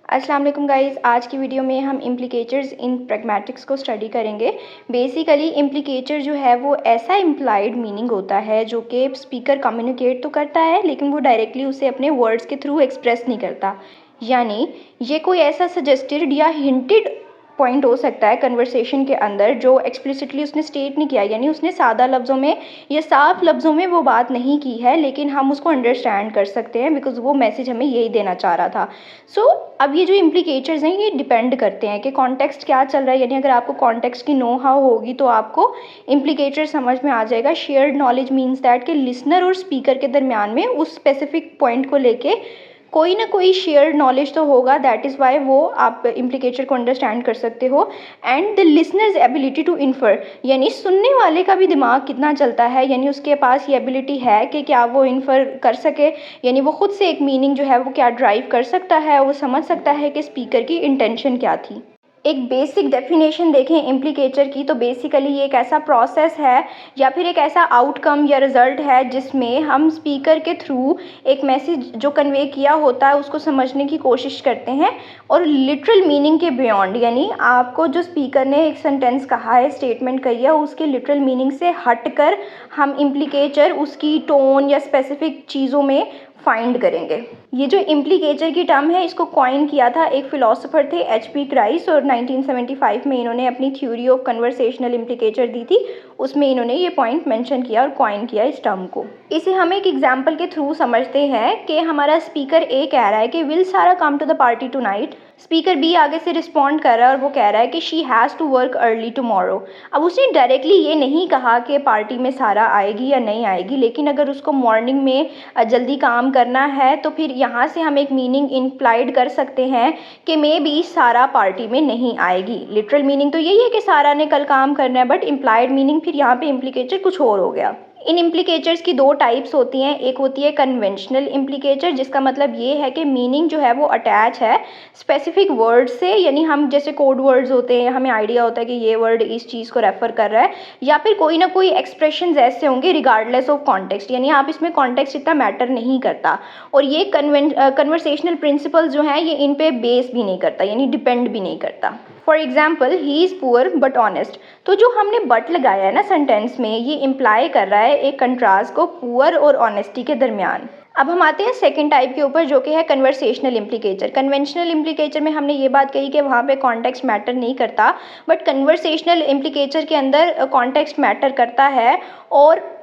अस्सलाम वालेकुम गाइज़। आज की वीडियो में हम इम्प्लिकेचर्स इन प्रैग्मेटिक्स को स्टडी करेंगे। बेसिकली इम्प्लिकेचर जो है वो ऐसा इम्प्लाइड मीनिंग होता है जो कि स्पीकर कम्युनिकेट तो करता है लेकिन वो डायरेक्टली उसे अपने वर्ड्स के थ्रू एक्सप्रेस नहीं करता। यानी ये कोई ऐसा सजेस्टेड या हिंटेड पॉइंट हो सकता है कन्वर्सेशन के अंदर जो एक्सप्लिसिटली उसने स्टेट नहीं किया, यानी उसने सादा लफ्ज़ों में या साफ लफ्ज़ों में वो बात नहीं की है लेकिन हम उसको अंडरस्टैंड कर सकते हैं बिकॉज वो मैसेज हमें यही देना चाह रहा था। अब ये जो इम्प्लिकेचर्स हैं ये डिपेंड करते हैं कि कॉन्टेक्स्ट क्या चल रहा है। यानी अगर आपको कॉन्टेक्स्ट की नो हाउ होगी तो आपको इम्प्लिकेचर समझ में आ जाएगा। शेयर्ड नॉलेज मीन्स दैट कि लिसनर और स्पीकर के दरमियान में उस स्पेसिफिक पॉइंट को लेके कोई ना कोई शेयर्ड नॉलेज तो होगा। दैट इज़ वाई वो आप इम्प्लिकेचर को अंडरस्टैंड कर सकते हो। And the listener's ability to infer, यानी सुनने वाले का भी दिमाग कितना चलता है, यानी उसके पास ये एबिलिटी है कि क्या वो इन्फर कर सके, यानी वो खुद से एक मीनिंग जो है वो क्या ड्राइव कर सकता है, वो समझ सकता है कि स्पीकर की इंटेंशन क्या थी। एक बेसिक डेफिनेशन देखें इम्प्लिकेचर की तो बेसिकली ये एक ऐसा प्रोसेस है या फिर एक ऐसा आउटकम या रिज़ल्ट है जिसमें हम स्पीकर के थ्रू एक मैसेज जो कन्वे किया होता है उसको समझने की कोशिश करते हैं और लिटरल मीनिंग के बियॉन्ड, यानी आपको जो स्पीकर ने एक सेंटेंस कहा है, स्टेटमेंट कही है, उसके लिटरल मीनिंग से हटकर हम इम्प्लिकेचर उसकी टोन या स्पेसिफिक चीज़ों में फाइंड करेंगे। ये जो इम्प्लिकेचर की टर्म है इसको कॉइन किया था एक फ़िलासफ़र थे H.P. क्राइस्ट और 1975 में इन्होंने अपनी थ्योरी ऑफ कन्वर्सेशनल इम्प्लिकेचर दी थी। उसमें इन्होंने ये पॉइंट मेंशन किया और कॉइन किया इस टर्म को। इसे हम एक एग्जांपल के थ्रू समझते हैं कि हमारा स्पीकर ए कह रहा है कि will Sara come to the party tonight. Speaker B आगे से रिस्पॉन्ड कर रहा है और वो कह रहा है कि she has to work early tomorrow. अब उसने डायरेक्टली ये नहीं कहा कि पार्टी में सारा आएगी या नहीं आएगी, लेकिन अगर उसको मॉर्निंग में जल्दी काम करना है तो फिर यहाँ से हम एक मीनिंग इम्प्लाइड कर सकते हैं कि मे बी सारा पार्टी में नहीं आएगी। लिटरल मीनिंग तो यही है कि सारा ने कल काम करना है, बट इम्प्लाइड मीनिंग फिर यहाँ पे इम्प्लिकेचर कुछ और हो गया। इन इम्प्लिकेचर्स की दो टाइप्स होती हैं। एक होती है कन्वेंशनल इम्प्लिकेचर, जिसका मतलब ये है कि मीनिंग जो है वो अटैच है स्पेसिफिक वर्ड से, यानी हम जैसे कोड वर्ड्स होते हैं, हमें आइडिया होता है कि ये वर्ड इस चीज़ को रेफर कर रहा है, या फिर कोई ना कोई एक्सप्रेशंस ऐसे होंगे रिगार्डलेस ऑफ कॉन्टेक्स्ट, यानी आप इसमें कॉन्टेक्स्ट इतना मैटर नहीं करता। और ये कन्वर्सेशनल प्रिंसिपल्स जो हैं ये इन पे बेस भी नहीं करता, यानी डिपेंड भी नहीं करता। For example he is poor but honest, तो जो हमने बट लगाया है ना सेंटेंस में, ये इम्प्लाई कर रहा है एक कंट्रास्ट को पुअर और ऑनेस्टी के दरमियान। अब हम आते हैं सेकंड टाइप के ऊपर जो कि है कन्वर्सेशनल इम्प्लिकेचर। कन्वेंशनल इम्प्लिकेचर में हमने ये बात कही कि वहाँ पे कॉन्टेक्स्ट मैटर नहीं करता, बट कन्वर्सेशनल इम्प्लिकेचर के अंदर कॉन्टेक्स्ट मैटर करता है और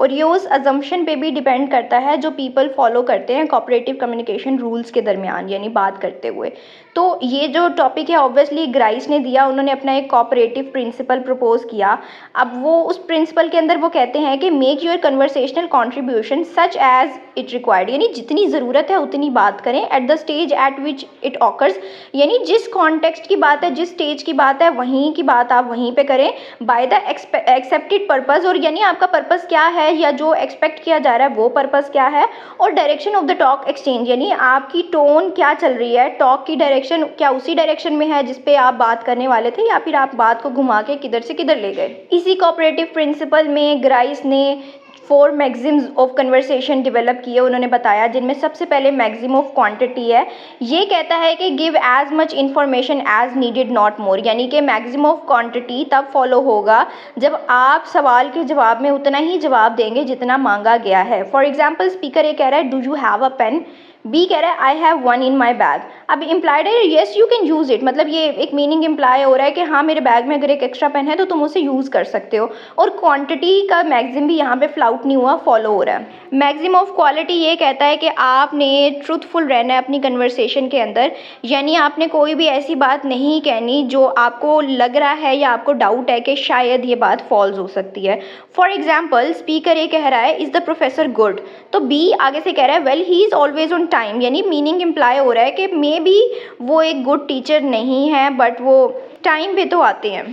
ये उस अजम्पशन पे भी डिपेंड करता है जो पीपल फॉलो करते हैं कोऑपरेटिव कम्युनिकेशन रूल्स के दरमियान, यानी बात करते हुए। तो ये जो टॉपिक है ऑब्वियसली ग्राइस ने दिया, उन्होंने अपना एक कोऑपरेटिव प्रिंसिपल प्रपोज किया। अब वो उस प्रिंसिपल के अंदर वो कहते हैं कि make your conversational contribution such as it required, यानी जितनी ज़रूरत है उतनी बात करें at the stage at which it occurs, यानी जिस कॉन्टेक्स्ट की बात है, जिस स्टेज की बात है, वहीं की बात आप वहीं पे करें बाय द एक्सेप्टेड पर्पज़, और यानी आपका पर्पज़ क्या है या जो एक्सपेक्ट किया जा रहा है वो पर्पज़ क्या है, और direction of the talk exchange, यानी आपकी टोन क्या चल रही है, टॉक की डायरेक्शन क्या उसी डायरेक्शन में है जिस पे आप बात करने वाले थे, या फिर आप बात को घुमा के किधर से किधर ले गए। इसी कोऑपरेटिव प्रिंसिपल में ग्राइस ने 4 मैक्सिम्स ऑफ कन्वर्सेशन डेवलप किए। उन्होंने बताया जिनमें सबसे पहले मैक्सिम ऑफ क्वांटिटी है। ये कहता है कि give as much information as needed not more, यानी कि मैक्सिम ऑफ क्वांटिटी तब फॉलो होगा जब आप सवाल के जवाब में उतना ही जवाब देंगे जितना मांगा गया है। फॉर एग्जाम्पल स्पीकर ये कह रहा है do you have a pen, B कह रहा है I have one in my bag. अब इम्प्लाइड है yes you can use it, मतलब ये एक मीनिंग इम्प्लाई हो रहा है कि हाँ मेरे बैग में अगर एक एक्स्ट्रा पेन है तो तुम उसे यूज़ कर सकते हो, और क्वांटिटी का मैक्सिम भी यहाँ पे फ्लाउट नहीं हुआ, फॉलो हो रहा है। मैक्सिम ऑफ क्वालिटी ये कहता है कि आपने ट्रूथफुल रहना है अपनी कन्वर्सेशन के अंदर, यानी आपने कोई भी ऐसी बात नहीं कहनी जो आपको लग रहा है या आपको डाउट है कि शायद ये बात फॉल्स हो सकती है। फॉर एग्जाम्पल स्पीकर ये कह रहा है इज़ द प्रोफेसर गुड, तो बी आगे से कह रहा है well he is always on time, यानी मीनिंग इम्प्लाई हो रहा है कि मे बी वो एक गुड टीचर नहीं है बट वो टाइम पे तो आते हैं।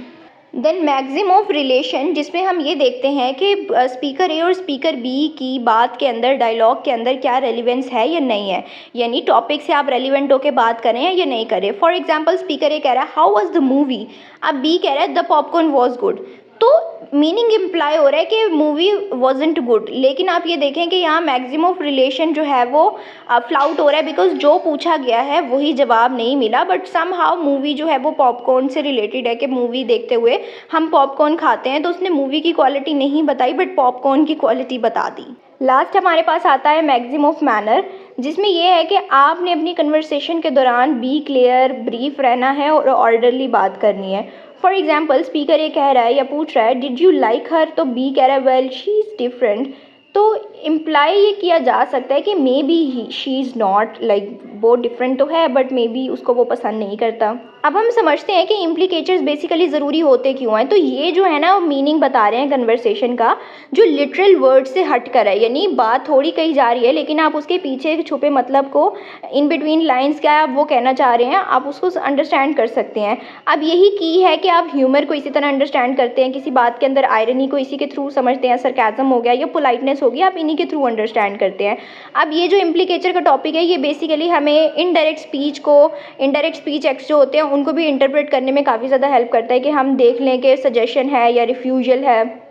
देन मैक्सिम ऑफ रिलेशन, जिसमें हम ये देखते हैं कि स्पीकर ए और स्पीकर बी की बात के अंदर, डायलॉग के अंदर क्या रेलिवेंस है या नहीं है, यानी टॉपिक से आप रेलिवेंट होकर बात करें या नहीं करें। फॉर एग्जांपल स्पीकर ए कह रहा है हाउ वाज द मूवी, अब बी कह रहा है द पॉपकॉर्न वाज गुड। तो मीनिंग इम्प्लाई हो रहा है कि मूवी वॉजेंट गुड, लेकिन आप ये देखें कि यहाँ मैक्सिमम ऑफ रिलेशन जो है वो फ्लाउट हो रहा है, बिकॉज जो पूछा गया है वही जवाब नहीं मिला। बट सम हाउ मूवी जो है वो पॉपकॉर्न से रिलेटेड है कि मूवी देखते हुए हम पॉपकॉर्न खाते हैं, तो उसने मूवी की क्वालिटी नहीं बताई बट पॉपकॉर्न की क्वालिटी बता दी। लास्ट हमारे पास आता है मैक्सिम ऑफ मैनर, जिसमें यह है कि आपने अपनी कन्वर्सेशन के दौरान बी क्लियर, ब्रीफ रहना है और ऑर्डरली बात करनी है। फॉर एग्जाम्पल स्पीकर ये कह रहा है या पूछ रहा है डिड यू लाइक हर, तो बी कह रहा है वेल शी इज़ डिफरेंट। तो इम्प्लाई ये किया जा सकता है कि may be she is not like, वो डिफरेंट तो है बट मे बी उसको वो पसंद नहीं करता। अब हम समझते हैं कि इम्प्लीकेचर्स बेसिकली ज़रूरी होते क्यों हैं। तो ये जो है ना मीनिंग बता रहे हैं कन्वर्सेशन का, जो लिटरल वर्ड से हट कर है, यानी बात थोड़ी कही जा रही है लेकिन आप उसके पीछे छुपे मतलब को, इन बिटवीन लाइंस क्या आप वो कहना चाह रहे हैं, आप उसको अंडरस्टैंड कर सकते हैं। अब यही की है कि आप ह्यूमर को इसी तरह अंडरस्टैंड करते हैं, किसी बात के अंदर आयरनी को इसी के थ्रू समझते हैं, सरकाज़म हो गया या पोलाइटनेस होगी, आप इन्हीं के थ्रू अंडरस्टैंड करते हैं। अब ये जो इम्प्लीकेचर का टॉपिक है ये बेसिकली हमें इनडायरेक्ट स्पीच को, इनडायरेक्ट स्पीच एक्ट्स जो होते हैं उनको भी इंटरप्रेट करने में काफ़ी ज़्यादा हेल्प करता है कि हम देख लें कि सजेशन है या रिफ्यूजल है।